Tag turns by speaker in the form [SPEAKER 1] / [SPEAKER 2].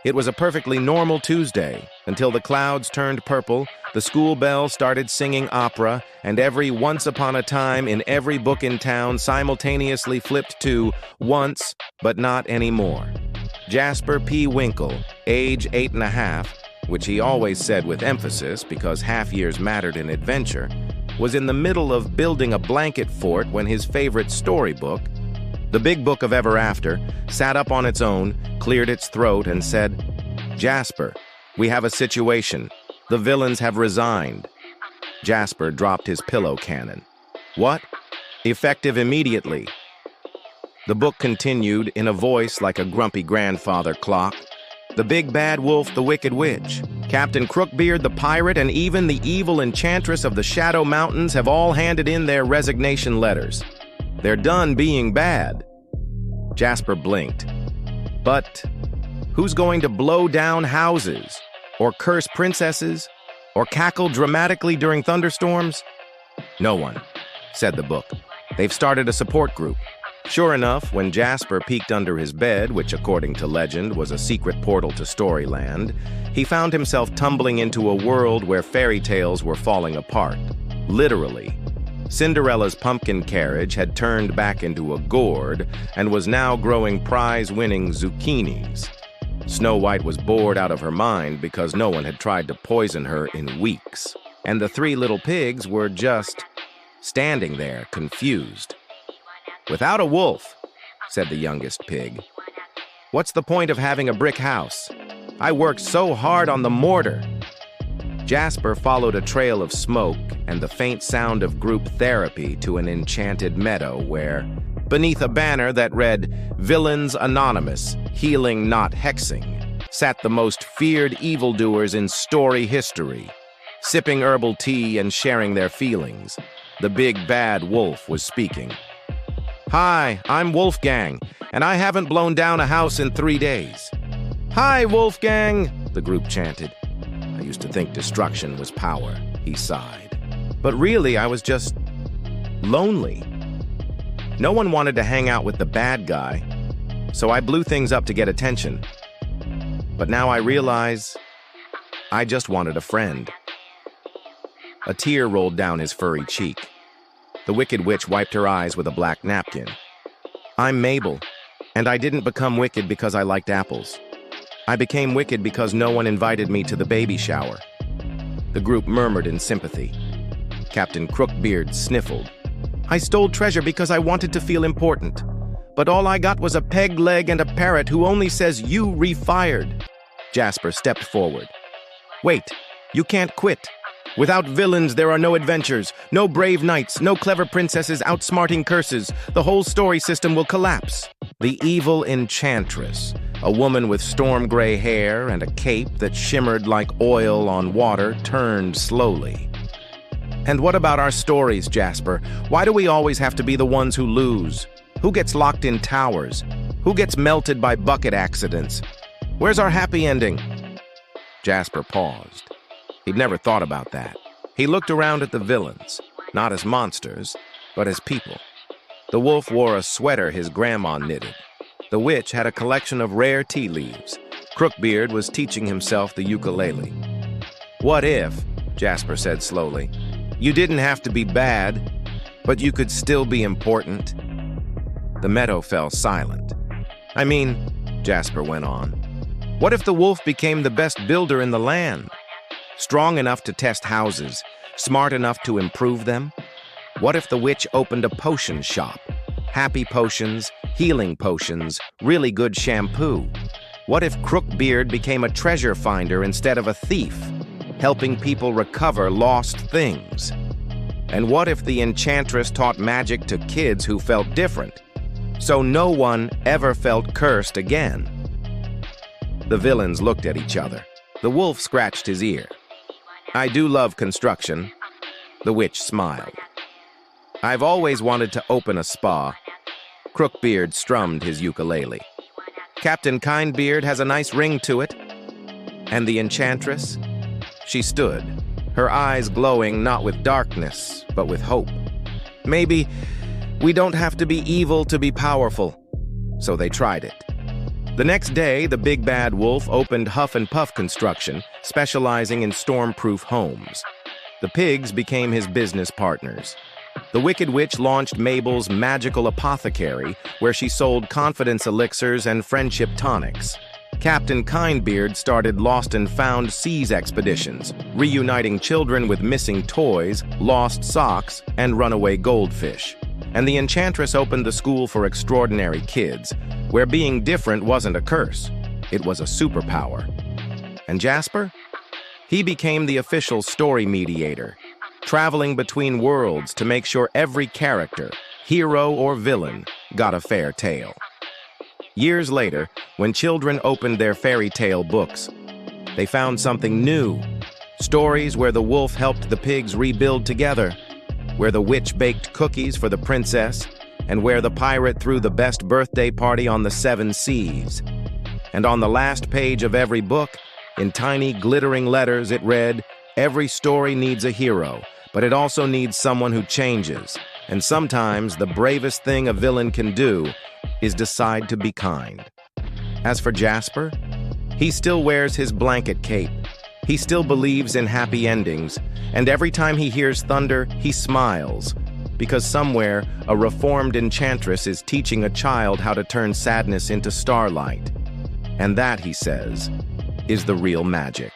[SPEAKER 1] It was a perfectly normal Tuesday until the clouds turned purple, the school bell started singing opera, and every once upon a time in every book in town simultaneously flipped to once, but not anymore. Jasper P. Winkle, age 8.5, which he always said with emphasis because half years mattered in adventure, was in the middle of building a blanket fort when his favorite storybook, The Big Book of Ever After, sat up on its own, cleared its throat, and said, "Jasper, we have a situation. The villains have resigned." Jasper dropped his pillow cannon. "What? Effective immediately." The book continued in a voice like a grumpy grandfather clock. The big bad wolf, the wicked witch, Captain Crookbeard the pirate, and even the evil enchantress of the Shadow Mountains have all handed in their resignation letters. They're done being bad. Jasper blinked. But who's going to blow down houses, or curse princesses, or cackle dramatically during thunderstorms? No one, said the book. They've started a support group. Sure enough, when Jasper peeked under his bed, which according to legend was a secret portal to Storyland, he found himself tumbling into a world where fairy tales were falling apart. Literally. Cinderella's pumpkin carriage had turned back into a gourd and was now growing prize-winning zucchinis. Snow White was bored out of her mind because no one had tried to poison her in weeks. And the three little pigs were just standing there, confused. "Without a wolf," said the youngest pig. "What's the point of having a brick house? I worked so hard on the mortar." Jasper followed a trail of smoke and the faint sound of group therapy to an enchanted meadow where, beneath a banner that read, "Villains Anonymous, Healing Not Hexing," sat the most feared evildoers in story history. Sipping herbal tea and sharing their feelings, the big bad wolf was speaking. "Hi, I'm Wolfgang, and I haven't blown down a house in 3 days." "Hi, Wolfgang," the group chanted. "I used to think destruction was power," he sighed. "But really, I was just lonely. No one wanted to hang out with the bad guy, so I blew things up to get attention. But now I realize I just wanted a friend." A tear rolled down his furry cheek. The Wicked Witch wiped her eyes with a black napkin. "I'm Mabel, and I didn't become wicked because I liked apples. I became wicked because no one invited me to the baby shower." The group murmured in sympathy. Captain Crookbeard sniffled. "I stole treasure because I wanted to feel important, but all I got was a peg leg and a parrot who only says you refired." Jasper stepped forward. "Wait, you can't quit. Without villains, there are no adventures, no brave knights, no clever princesses outsmarting curses. The whole story system will collapse." The evil enchantress, a woman with storm gray hair and a cape that shimmered like oil on water, turned slowly. "And what about our stories, Jasper? Why do we always have to be the ones who lose? Who gets locked in towers? Who gets melted by bucket accidents? Where's our happy ending?" Jasper paused. He'd never thought about that. He looked around at the villains, not as monsters, but as people. The wolf wore a sweater his grandma knitted. The witch had a collection of rare tea leaves. Crookbeard was teaching himself the ukulele. "What if," Jasper said slowly, "you didn't have to be bad, but you could still be important?" The meadow fell silent. "I mean," Jasper went on, "what if the wolf became the best builder in the land? Strong enough to test houses, smart enough to improve them? What if the witch opened a potion shop? Happy potions, healing potions, really good shampoo. What if Crookbeard became a treasure finder instead of a thief, helping people recover lost things? And what if the enchantress taught magic to kids who felt different, so no one ever felt cursed again?" The villains looked at each other. The wolf scratched his ear. "I do love construction." The witch smiled. "I've always wanted to open a spa." Crookbeard strummed his ukulele. "Captain Kindbeard has a nice ring to it." "And the enchantress?" She stood, her eyes glowing not with darkness, but with hope. "Maybe we don't have to be evil to be powerful." So they tried it. The next day, the big bad wolf opened Huff and Puff Construction, specializing in storm-proof homes. The pigs became his business partners. The Wicked Witch launched Mabel's Magical Apothecary, where she sold confidence elixirs and friendship tonics. Captain Kindbeard started Lost and Found Seas expeditions, reuniting children with missing toys, lost socks, and runaway goldfish. And the Enchantress opened the School for Extraordinary Kids, where being different wasn't a curse, it was a superpower. And Jasper? He became the official story mediator, traveling between worlds to make sure every character, hero or villain, got a fair tale. Years later, when children opened their fairy tale books, they found something new. Stories where the wolf helped the pigs rebuild together, where the witch baked cookies for the princess, and where the pirate threw the best birthday party on the 7 seas. And on the last page of every book, in tiny glittering letters, it read, "Every story needs a hero, but it also needs someone who changes. And sometimes the bravest thing a villain can do is decide to be kind." As for Jasper, he still wears his blanket cape. He still believes in happy endings, and every time he hears thunder, he smiles, because somewhere a reformed enchantress is teaching a child how to turn sadness into starlight. And that, he says, is the real magic.